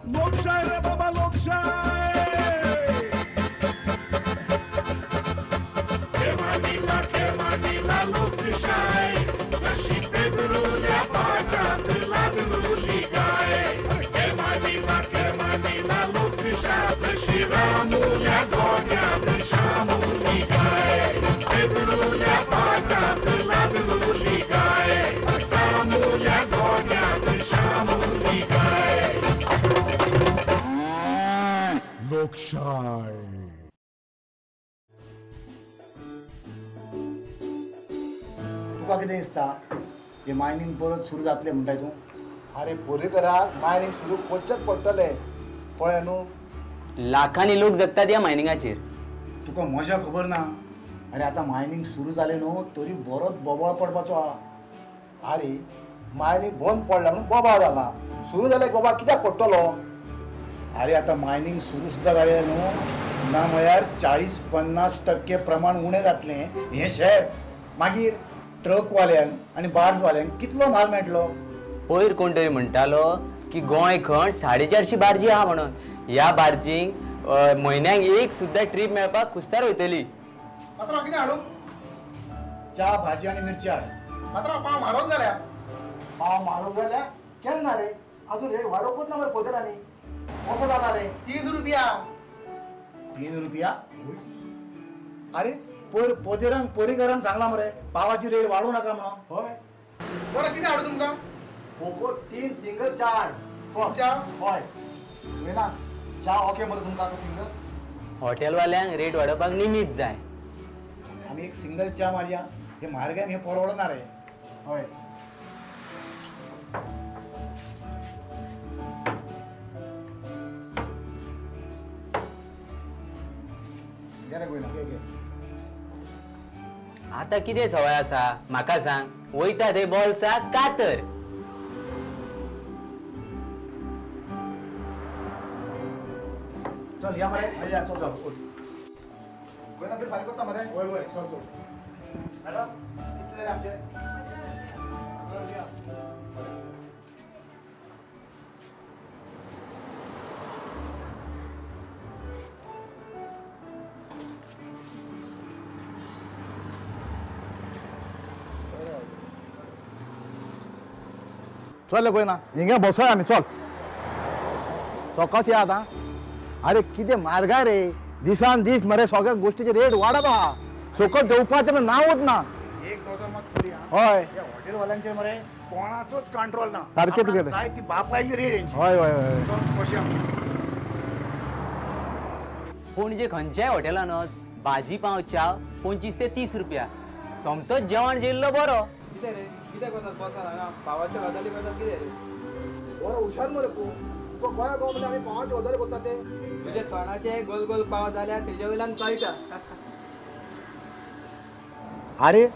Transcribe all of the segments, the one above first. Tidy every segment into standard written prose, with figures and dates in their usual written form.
लोकशाही रे बाबा लोकशाही खेमानीला लोकशाही जशी पेदरुल्या पाटात लागलेली गाय खेमानीला लोकशाही जशी रामुल्या गोग्यात शामुली गाय पेदरुल्या पाटात लागलेली गाय रामुल्या गोग्यात शामुली गाय लोकशाही तुका कितें दिसता हे मायनींग परत सुरू जातलें म्हणटाय तूं? अरे पोरेकराक मायनींग सुरू करचेच पडटले पळय न्हू लाखांनी लोक जगतात या मायनिंगाचेर. तुका मजा खबर ना? अरे आतां मायनींग सुरू जालें न्हू तरी बरोच बोबाळ पडपाचो आहा. अरे मायनींग बंद पडला म्हणून बोबाळ जाला सुरू जाल्यार बोबाळ कित्याक पडटलो? अरे आतां मायनींग सुरू सुद्दां जालें न्हू ना म्हळ्यार 40-50% प्रमाण उणें जातलें हें शेत. मागीर ट्रकवाल्यांक आनी बार्जवाल्यांक कितलो म्हाल मेळटलो? पयर कोण तरी म्हणटालो की गोंय खंड 450 बार्जी आहा म्हणून. ह्या बार्जींक म्हयन्याक एक सुद्दां ट्रीप मेळपाक कुस्तार वयतली. मात्र कितें हाडूं? च्या भाजी आनी मिरची हाड. मात्र पाव म्हारग जाल्या. पाव म्हारग जाल्या केन्ना रे? अजून रेट वाडोवपूच ना मरे पोदेरांनी. कसो जाता रे? 3 रुपया. 3 रुपया? अरे पयर पोदेरांक पोरीकारान सांगला मरे पावाची रेट वाडोव नाका म्हणून. हय. बरं कितें हाडूं तुमकां? कोको 3 सिंगल चार. च्या? हय. वेना च्या ओके मरे तुमकां सिंगल? हॉटेलवाल्यांक रेट वाडोवपाक निमीत जाय. आमी एक सिंगल च्या मारया. हे म्हारगान हे परवडना रे. हय. घे रे गोयना घे. आता कितें सवय आसा म्हाका सांग. वयता थंय बॉल्सा कातर. चल या मरे या चल चल. गोयना बिल फारीक करता मरे. वय वय चल चल. मॅडम कितले जाले आमचे? चल गोयना हिंगा बसोय आमी चल. सकाळची आतां. अरे कितें म्हारगाय रे दिसान दीस मरे सगळ्या गोष्टीचे रेट वाडत आहा. सकयल देवपाचें नांवच ना. एक दोन मत करी हा. हय. या हॉटेलवाल्यांचे मरे कोणाचोच कंट्रोल ना. सारकें तुगेलें. जाय ती बापायची रेट यांची. हय हय हय. कशी पणजे खंयच्याय हॉटेलान वच भाजी पाव चाव 25 ते 30 रुपया. सोमतोच जेवण जेल्लो बरो. कितें रे कितें करतात बसान हांगा पावाच्यो गजाली करतात कितें रे? बरो हुशार मरे तूं. तुका गोंया गो म्हणजे आमी पावाच्यो गजाली करतात ते. तुजे तोंडाचे गोल गोल पाव जाल्यार तेजे वयल्यान कळटा. अरे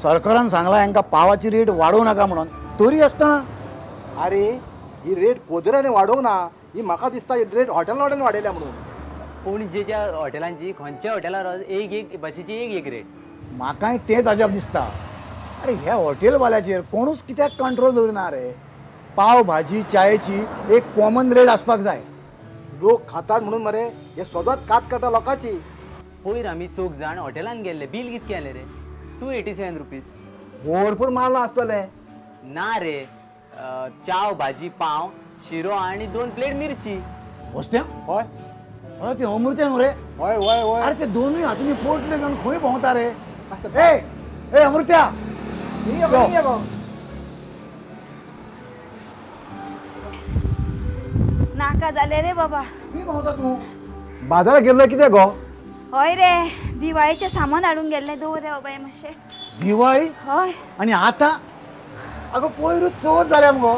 सरकारान सांगला हांकां पावाची रेट वाडोव नाका म्हणून तरी आसतना. अरे ही रेट पोदेरांनी वाडोवंक ना. ही म्हाका दिसता ही रेट हॉटेलांनी वाडयल्या म्हणून. पणजेच्या हॉटेलांची खंयच्या हॉटेलार एक भाशेची एक रेट. म्हाकाय तेंच अजाप दिसता. अरे ह्या हॉटेलवाल्याचेर कोणूच कित्याक कंट्रोल दवरिना रे? पाव भाजी चायेची एक कॉमन रेट आसपाक जाय. लोक खातात म्हणून मरे हे सदांच कात करता लोकांची. पयर आमी चौग जाण हॉटेलान गेल्ले. बिल कितकें आलें रे? 287 रुपीज. भरपूर माल आसतले. ना रे चाव भाजी पाव शिरो आणि 2 प्लेट मिरची. वस्त्या हय हय ते अमृत्या न्हू रे? हय हय हय. अरे ते दोनूय हातून पोटले घेवन खंय भोंवता रे? ए ए अमृत्या नाका जाले रे बाबा. खंय भोंवता तूं? बाजारात गेल्लो कितें गो? हय रे दिवाळीचे सामान हाडून गेल्ले. दवर रे बाबा हे मातशें. दिवाळी हय आनी आतां आगो पयरूच चवथ जाल्या मगो.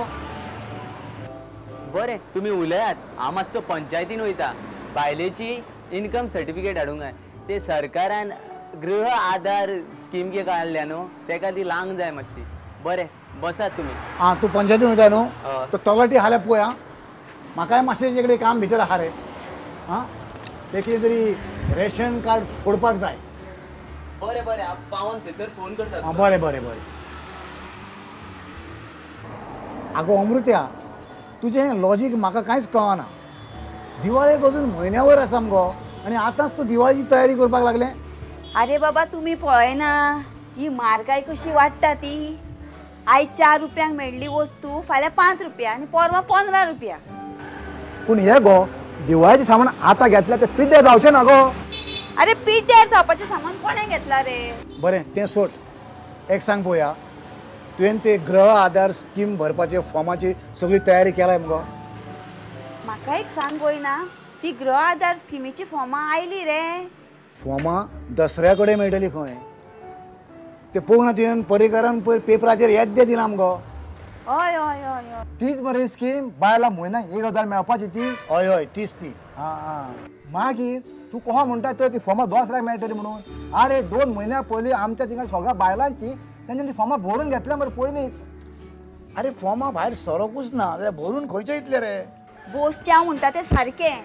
बरें तुमी उलयात. हांव मातसो पंचायतीन वयता. बायलेची इन्कम सर्टिफिकेट हाडूंक जाय. ते सरकारान गृह आधार स्कीम काडल्या न्हू तेका ती लांक जाय मातशी. बरें बसात तुमी. आं तूं पंचायतीन वयता न्हू? हय. तो तलाटी आल्या पळय आं. म्हाकाय मातशें तेजे कडेन काम भितर आहा रे. आं ते कितें तरी रेशन कार्ड फोडपाक जाय. बरें बरें हांव पावोन थंयसर फोन करता. आं बरें बरें बरें. आगो अमृत्या तुजें लॉजीक म्हाका कांयच कळना. दिवाळेक अजून म्हयन्यावर आसा मगो आनी आतांच तूं दिवाळीची तयारी करपाक लागलें. अरे बाबा तुम्ही पळयना ही म्हारगाय कशी वाडटा ती. आयज 4 रुपयांक मेळ्ळी वस्तू फाल्यां 5 रुपया आनी परवा 15 रुपया. पूण हे गो दिवाळीचे सामान आता घेतल्या ते पिड्ड्यार जावचें ना गो. अरे पिड्ड्यार जावपाचें सामान कोणें घेतला रे. बरें तें सोड. एक सांग पळोवया, तुवें ते गृह आधार स्कीम भरपाचे फॉर्माची सगळी तयारी केलाय मगो. म्हाका एक सांग गोयना ती गृह आधार स्किमीची फॉर्मां आयली रे. फॉर्मां दसऱ्या कडेन मेळटली खंय. ते पळोवंक ना तुवें पर्रीकारान पेपराचेर येद्दे दिला मगो. हय हय हय हय तीच बरी स्कीम बायलां म्हयन्याक 1000 मेळपाची ती. हय हय तीच ती. मागीर तूं कहो म्हणटा तर ती फॉर्मां दसऱ्याक मेळटली म्हणून. अरे 2 म्हयन्या पयलीं आमच्या थिंगा सगळ्या बायलांची तेंच्यांनी ती फॉर्मां भरून घेतल्या मरे पयलींच. अरे फॉर्मां भायर सरोकूच ना जाल्यार भरून खंयचे येतले रे. बोस्त्या म्हणटा तें सारकें.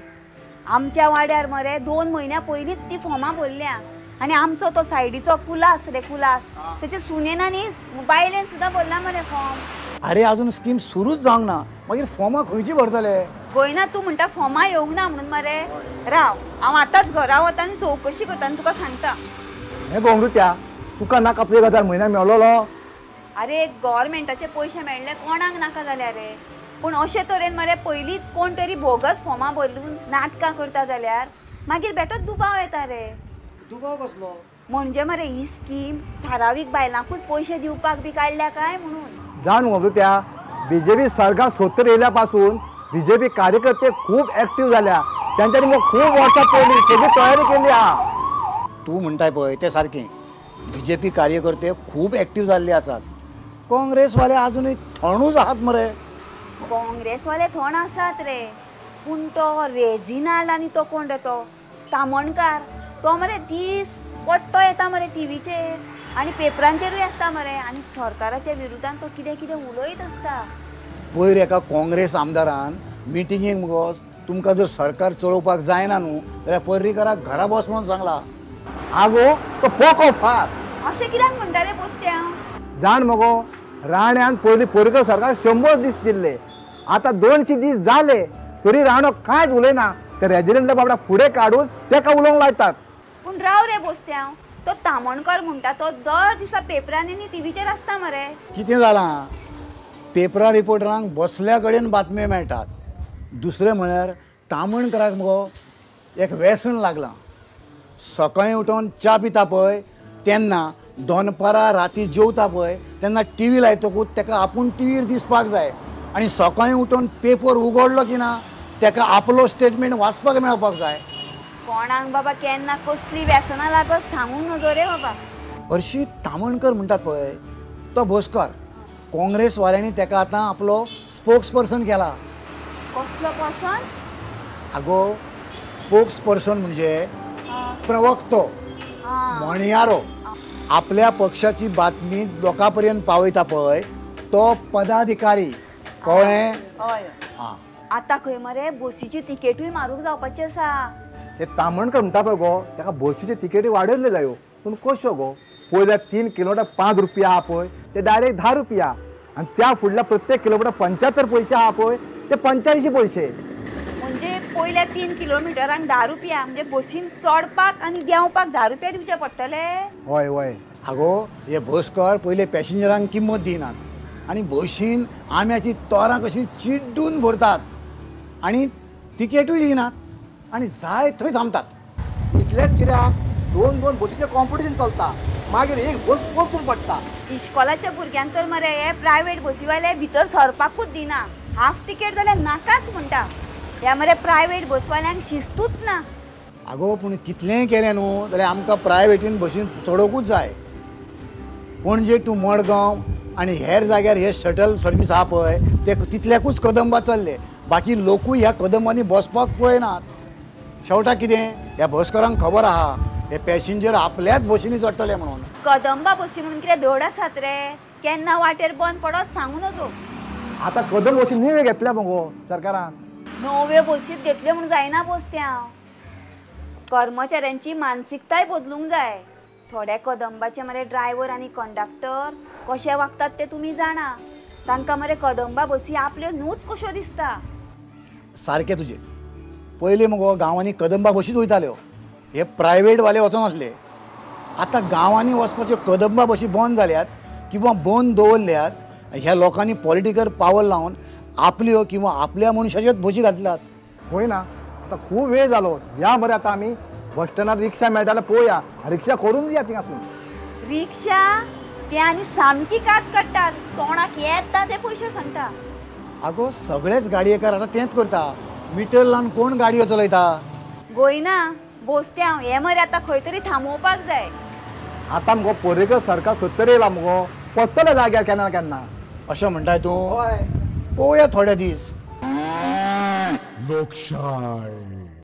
आमच्या वाड्यार मरे 2 म्हयन्या पयलींच ती फॉर्मां भरल्या आनी आमचो तो सायडीचो कुलास रे कुलास तेचे सुनेन आनी बायलेन सुद्दां भरला मरे फॉर्म. अरे अजून स्कीम सुरूच जावंक ना मागीर फॉर्मां खंयची भरतले. गोयना तूं म्हणटा फॉर्मां येवंक ना म्हणून मरे. राव हांव आतांच घरा वता आनी चवकशी करता आनी तुका सांगता. हे गो अमृत्या तुका नाका 1000 म्हयन्या मेळलोलो. अरे गव्हर्मेंटाचे पयशे मेळ्ळे कोणाक नाका जाल्यार रे. पूण अशे तरेन मरे पयलींच कोण तरी बोगस फॉर्मां भरून नाटकां करता जाल्यार मागीर बेठोच दुबाव येता रे. दुबाव कसलो. म्हणजे मरे ही स्कीम ठरावीक बायलांकूच पयशे दिवपाक बी काडल्या काय म्हणून. जाण अमृत्या बीजेपी सरकार सत्तर येयल्या पासून बीजेपी कार्यकर्ते खूब एक्टीव जाल्या. त्यांच्यानी मग खूब वर्सां पयलीं सगळी तयारी केली आहा. तूं म्हणटाय पळय तें सारकें. बीजेपी कार्यकर्ते खूब एक्टीव जाल्ले आसात. काँग्रेसवाले आजुनूय थंडूच आहात मरे. काँग्रेसवाले थोण आसात रे. पूण तो रेजिनाल्ड आनी तो कोण रे तो तामणकार तो मरे दीस पट्टो येता मरे टीव्हीचेर आनी पेपरांचेरूय आसता मरे आनी सरकाराच्या विरोधान तो कितें कितें उलयत आसता. पयर एका काँग्रेस आमदारान मिटिंगेक मगो तुमकां जर सरकार चलोवपाक जायना न्हू जाल्यार पर्रीकाराक घरा बस म्हणून सांगला. आगो तो पोको फार. अशें कित्याक म्हणटा रे बोस्त्या. जाण मगो राण्यान पयलीं पर्रीकर सरकार 100 दीस दिल्ले. आतां 200 दीस जाले तरी राणो कांयच उलयना. ते रेजिडेंटल्या बाबड्याक फुडें काडून तेका उलोवंक लायतात. पूण राव रे बोस्त्या तो तामणकर म्हणटा तो दर दिसा पेपरांनी आनी टीव्हीचेर आसता मरे. कितें जालां पेपरा रिपोर्टरांक बसल्या कडेन बातम्यो मेळटात. दुसरें म्हळ्यार तामणकराक मगो एक वेसन लागलां. सकाळीं उठोन च्या पिता पळय तेन्ना दनपारां राती जेवता पळय तेन्ना टीव्ही लायतकूच तेका आपूण टीव्हीर दिसपाक जाय आनी सकाळीं उठोन पेपर उगडलो की ना तेका आपलो स्टेटमेंट वाचपाक मेळपाक जाय. कोणाक बाबा केन्ना कसली व्यसनां लागत सांगूंक नजो रे बाबा. हरशीं तामणकर म्हणटात पळय तो भोसकार काँग्रेसवाल्यांनी तेका आतां आपलो स्पोक्स पर्सन केला. कसलो पर्सन. आगो स्पोक्स पर्सन म्हणजे प्रवक्तो म्हणयारो. आपल्या पक्षाची बातमी लोकां पर्यंत पावयता पळय तो पदाधिकारी कळ्ळें. हय आतां खंय मरे बसीची तिकेटूय म्हारग जावपाची आसा. हे तामणकर म्हणटा पळय गो ताका बसीचे तिकेटी वाडयल्ल्यो जायो. पूण कश्यो गो पयल्या 3 किलोमीटर 5 रुपया आहा पळय ते डायरेक्ट 10 रुपया आनी त्या फुडल्या प्रत्येक किलोमीटर 75 पयशे आहा पळय ते 85 पयशे. म्हणजे पयल्या 3 किलोमिटरांक 10 रुपया म्हणजे बसीन चडपाक आनी देंवपाक 10 रुपया दिवचे पडटले. हय हय. आगो हे बसकार पयले पॅसेंजरांक किंमत दिनात आनी बशीन आम्याची तोरां कशी चिड्डून भरतात आनी तिकेटूय दिनात आनी जाय थंय थांबतात. इतलेंच कित्याक 2 बसीचें कॉम्पिटिशन चलता मागीर एक बस परतून पडटा. इश्कोलाच्या भुरग्यांक तर मरे हे प्रायवेट बसीवाले भितर सरपाकूच दिना. हाफ तिकेट जाल्यार नाकाच म्हणटा. ह्या मरे प्रायवेट बसवाल्यांक शिस्तूच ना. आगो पूण कितलेंय केलें न्हू जाल्यार आमकां प्रायवेटीन बसीन चडोवंकूच जाय. पणजे टू मडगांव आनी हेर जाग्यार हे शटल सर्वीस आहा पळय ते तितल्याकूच कदंबा चल्ले. बाकी लोकूय ह्या कदंबांनी बसपाक पळयनात. शेवटाक कितें ह्या बसकारांक खबर आहा हे पॅसेंजर आपल्याच बसींनी चडटले म्हणून. कदंबा बसी म्हणून कितें धड आसात रे. केन्ना वाटेर बंद पडत सांगू नजो. आतां कदम बसी नव्यो घेतल्या मगो सरकारान. नव्यो बसीत घेतल्यो म्हणून जायना बोस्त्या. कर्मचाऱ्यांची मानसिकताय बदलूंक जाय. थोड्या कदंबाचे मरे ड्रायव्हर आनी कंडक्टर कशे वागतात ते तुमी जाणा. तांकां मरे कदंबा बसी आपल्यो न्हूच कश्यो दिसता. सारकें तुजें. पयलीं मगो गांवांनी कदंबा बशीच वयताल्यो, हे प्रायवेटवाले वचून आसले. आतां गांवांनी वचपाच्यो कदंबा बशी बंद जाल्यात किंवा बंद दवरल्यात. ह्या लोकांनी पॉलिटिकल पावर लावन आपल्यो किंवा आपल्या मनशाच्योच बशी घातल्यात. होय ना, आता खूब वेळ जालो. या बरें आता आमी बस स्टँडार रिक्षा मेळटा जाल्यार पळोवया, रिक्षा करून दिया थिंगासून. रिक्षा ते आनी सामकी कात काडटात, तोंडाक येता ते पयशे सांगता. आगो सगळेच गाडयेकार आतां तेंच करता. मिटर लावन कोण गाडयो चलयता? गोंयना बोसत्या हे मरे आतां खंय तरी थांबोवपाक जाय. आतां मगो पर्यटक सरकार 70 येयला मगो, पडटले जाग्यार केन्ना ना केन्ना. अशें म्हणटाय तूं? पळोवया थोडे दीस. लोकशाय